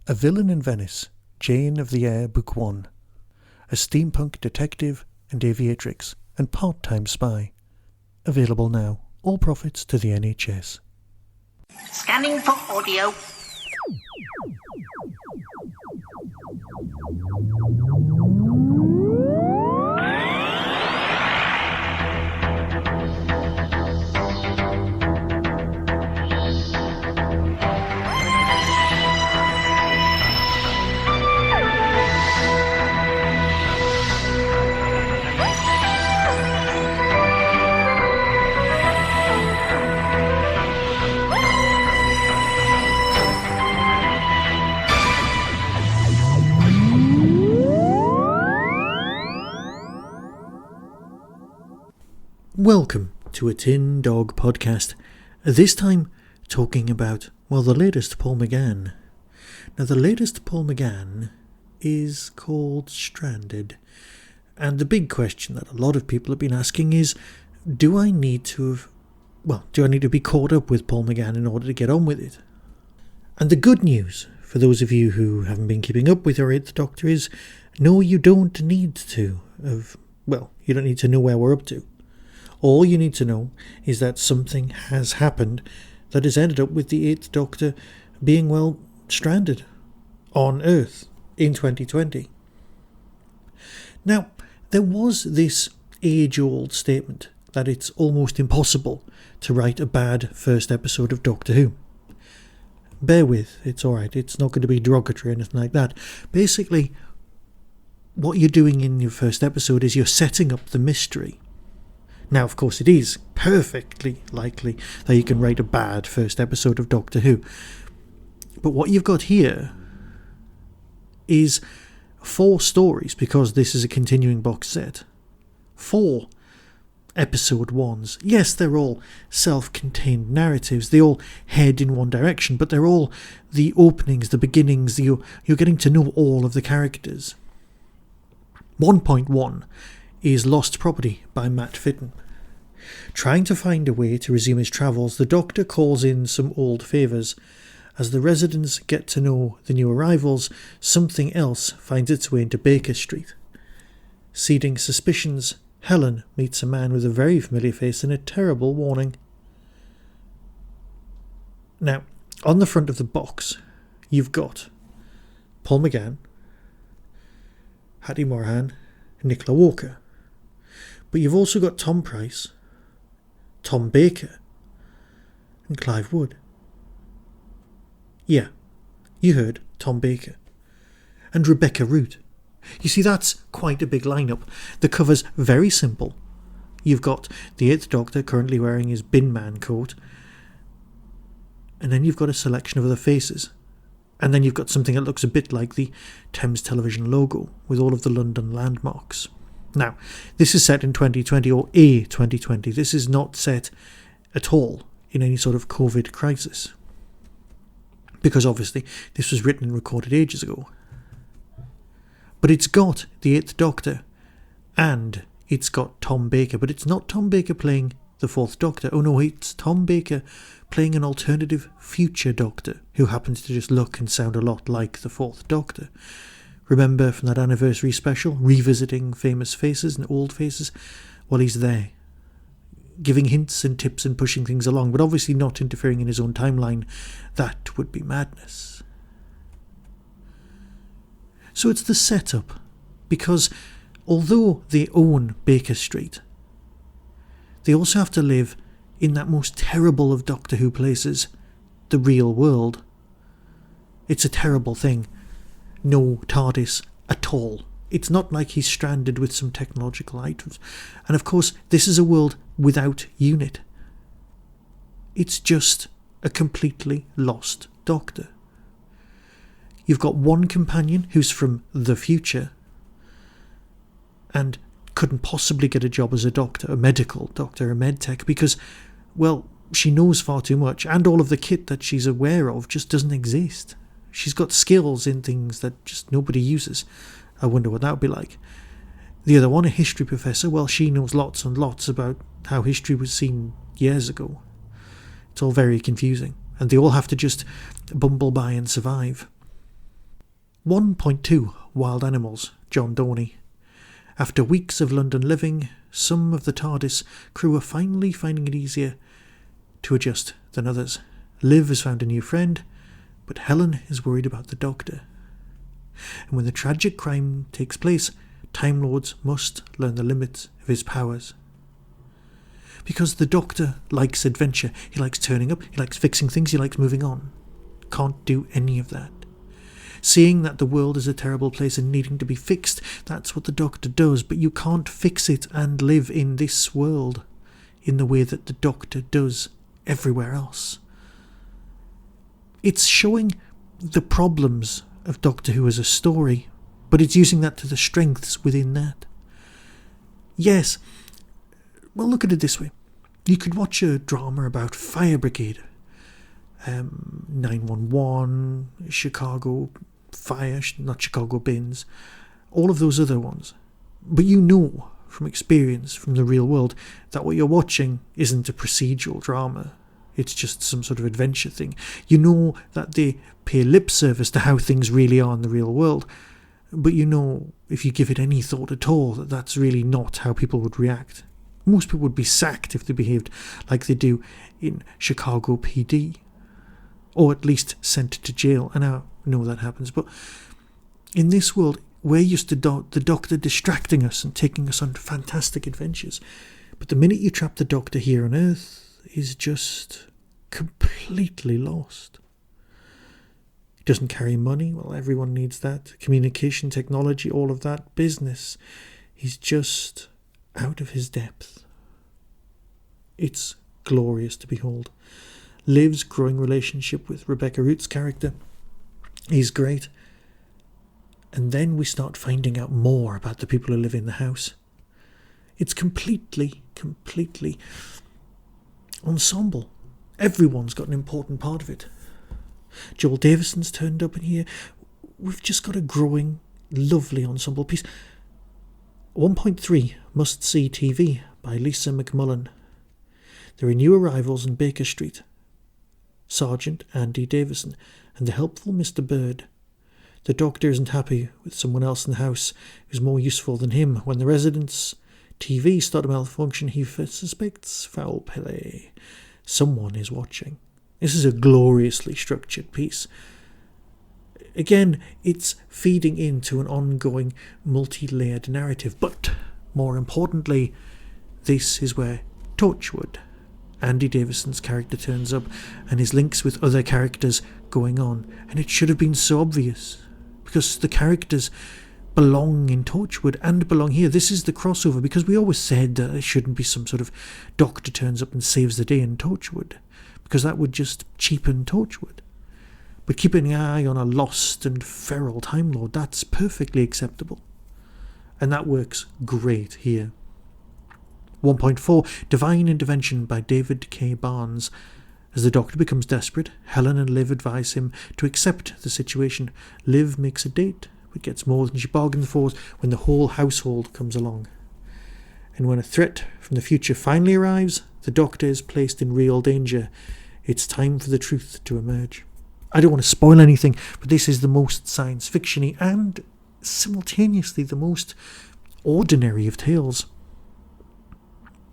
A Villain in Venice, Jane of the Air, Book 1. A steampunk detective and aviatrix and part-time spy. Available now. All profits to the NHS. Scanning for audio. Welcome to a Tin Dog podcast. This time talking about, the latest Paul McGann. Now, the latest Paul McGann is called Stranded. And the big question that a lot of people have been asking is, do I need to be caught up with Paul McGann in order to get on with it? And the good news, for those of you who haven't been keeping up with your 8th Doctor, is no, you don't need to. You don't need to know where we're up to. All you need to know is that something has happened that has ended up with the 8th Doctor being, stranded on Earth in 2020. Now, there was this age-old statement that it's almost impossible to write a bad first episode of Doctor Who. Bear with, it's alright, it's not going to be derogatory or anything like that. Basically, what you're doing in your first episode is you're setting up the mystery. Now, of course, it is perfectly likely that you can write a bad first episode of Doctor Who. But what you've got here is 4 stories, because this is a continuing box set. 4 episode 1s. Yes, they're all self-contained narratives. They all head in one direction, but they're all the openings, the beginnings. You're getting to know all of the characters. 1.1 is Lost Property by Matt Fitton. Trying to find a way to resume his travels, the Doctor calls in some old favours. As the residents get to know the new arrivals, something else finds its way into Baker Street. Seeding suspicions, Helen meets a man with a very familiar face and a terrible warning. Now, on the front of the box, you've got Paul McGann, Hattie Morahan, and Nicola Walker. But you've also got Tom Price, Tom Baker, and Clive Wood. Yeah, you heard Tom Baker. And Rebecca Root. You see, that's quite a big lineup. The cover's very simple. You've got the 8th Doctor currently wearing his bin man coat. And then you've got a selection of other faces. And then you've got something that looks a bit like the Thames Television logo, with all of the London landmarks. Now, this is set in 2020, or a 2020. This is not set at all in any sort of COVID crisis. Because obviously, this was written and recorded ages ago. But it's got the 8th Doctor, and it's got Tom Baker. But it's not Tom Baker playing the 4th Doctor. Oh no, it's Tom Baker playing an alternative future Doctor, who happens to just look and sound a lot like the 4th Doctor. Remember from that anniversary special, revisiting famous faces and old faces? Well, he's there, giving hints and tips and pushing things along, but obviously not interfering in his own timeline. That would be madness. So it's the setup, because although they own Baker Street, they also have to live in that most terrible of Doctor Who places, the real world. It's a terrible thing. No TARDIS at all. It's not like he's stranded with some technological items. And of course, this is a world without unit. It's just a completely lost Doctor. You've got one companion who's from the future and couldn't possibly get a job as a doctor, a medical doctor, a medtech, because, she knows far too much, and all of the kit that she's aware of just doesn't exist. She's got skills in things that just nobody uses. I wonder what that would be like. The other one, a history professor, she knows lots and lots about how history was seen years ago. It's all very confusing, and they all have to just bumble by and survive. 1.2 Wild Animals, John Dorney. After weeks of London living, some of the TARDIS crew are finally finding it easier to adjust than others. Liv has found a new friend, but Helen is worried about the Doctor. And when the tragic crime takes place, Time Lords must learn the limits of his powers. Because the Doctor likes adventure, he likes turning up, he likes fixing things, he likes moving on. Can't do any of that. Seeing that the world is a terrible place and needing to be fixed, that's what the Doctor does, but you can't fix it and live in this world in the way that the Doctor does everywhere else. It's showing the problems of Doctor Who as a story, but it's using that to the strengths within that. Yes, well, look at it this way. You could watch a drama about Fire Brigade, 911, Chicago Fire, not Chicago Bins, all of those other ones. But you know from experience, from the real world, that what you're watching isn't a procedural drama. It's just some sort of adventure thing. You know that they pay lip service to how things really are in the real world, but you know, if you give it any thought at all, that that's really not how people would react. Most people would be sacked if they behaved like they do in Chicago PD. Or at least sent to jail. And I know that happens. But in this world, we're used to the Doctor distracting us and taking us on fantastic adventures. But the minute you trap the Doctor here on Earth, he's just completely lost. He doesn't carry money. Well, everyone needs that. Communication, technology, all of that. Business. He's just out of his depth. It's glorious to behold. Liv's growing relationship with Rebecca Root's character is great. And then we start finding out more about the people who live in the house. It's completely ensemble. Everyone's got an important part of it. Joel Davison's turned up in here. We've just got a growing, lovely ensemble piece. 1.3 Must-See TV by Lisa McMullen. There are new arrivals in Baker Street. Sergeant Andy Davison and the helpful Mr. Bird. The Doctor isn't happy with someone else in the house who's more useful than him. When the residents' TV start to malfunction, he suspects foul play. Someone is watching. This is a gloriously structured piece. Again, it's feeding into an ongoing multi-layered narrative, but more importantly, this is where Torchwood, Andy Davison's character, turns up and his links with other characters going on. And it should have been so obvious, because the characters belong in Torchwood and belong here. This is the crossover, because we always said that there shouldn't be some sort of Doctor turns up and saves the day in Torchwood, because that would just cheapen Torchwood. But keeping an eye on a lost and feral Time Lord, that's perfectly acceptable. And that works great here. 1.4 Divine Intervention by David K. Barnes. As the Doctor becomes desperate, Helen and Liv advise him to accept the situation. Liv makes a date, but gets more than she bargained for when the whole household comes along. And when a threat from the future finally arrives, the Doctor is placed in real danger. It's time for the truth to emerge. I don't want to spoil anything, but this is the most science fiction-y and simultaneously the most ordinary of tales.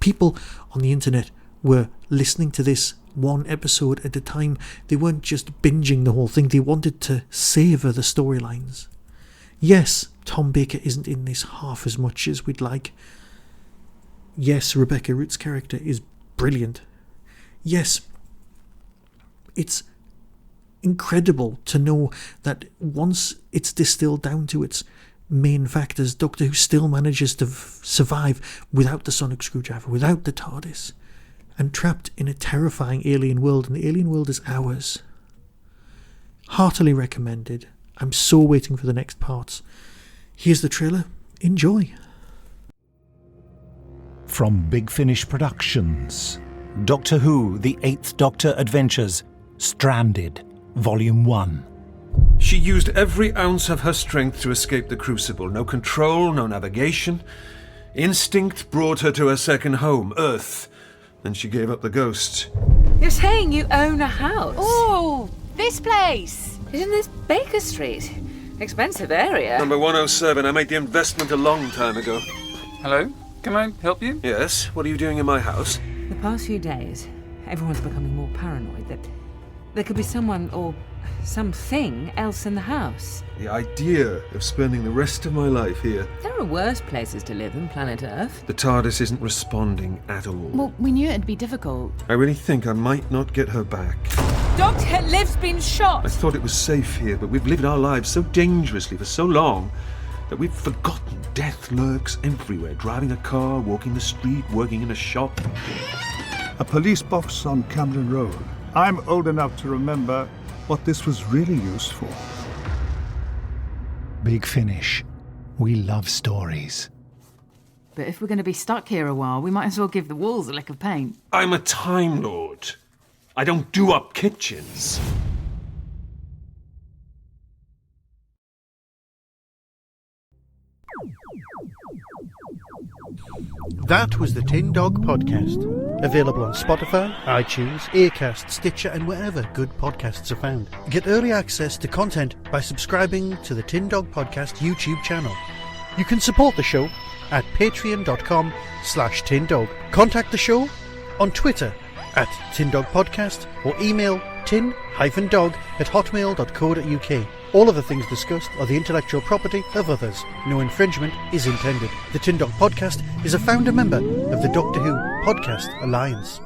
People on the internet were listening to this one episode at a time. They weren't just binging the whole thing. They wanted to savour the storylines. Yes, Tom Baker isn't in this half as much as we'd like. Yes, Rebecca Root's character is brilliant. Yes, it's incredible to know that once it's distilled down to its main factors, Doctor Who still manages to survive without the sonic screwdriver, without the TARDIS, and trapped in a terrifying alien world, and the alien world is ours. Heartily recommended. I'm so waiting for the next parts. Here's the trailer. Enjoy. From Big Finish Productions, Doctor Who, The Eighth Doctor Adventures, Stranded, Volume 1. She used every ounce of her strength to escape the Crucible. No control, no navigation. Instinct brought her to her second home, Earth. Then she gave up the ghost. You're saying you own a house? Oh, this place! Isn't this Baker Street? Expensive area. Number 107. I made the investment a long time ago. Hello? Can I help you? Yes? What are you doing in my house? The past few days, everyone's becoming more paranoid that there could be someone or something else in the house. The idea of spending the rest of my life here. There are worse places to live than planet Earth. The TARDIS isn't responding at all. Well, we knew it'd be difficult. I really think I might not get her back. Doctor, Liv's been shot! I thought it was safe here, but we've lived our lives so dangerously for so long that we've forgotten death lurks everywhere. Driving a car, walking the street, working in a shop. A police box on Camden Road. I'm old enough to remember what this was really used for. Big Finish. We love stories. But if we're going to be stuck here a while, we might as well give the walls a lick of paint. I'm a Time Lord. I don't do up kitchens. That was the Tin Dog Podcast. Available on Spotify, iTunes, Acast, Stitcher, and wherever good podcasts are found. Get early access to content by subscribing to the Tin Dog Podcast YouTube channel. You can support the show at patreon.com/tindog. Contact the show on Twitter at tindogpodcast or email tin-dog@hotmail.co.uk. All of the things discussed are the intellectual property of others. No infringement is intended. The Tin Dog Podcast is a founder member of the Doctor Who Podcast Alliance.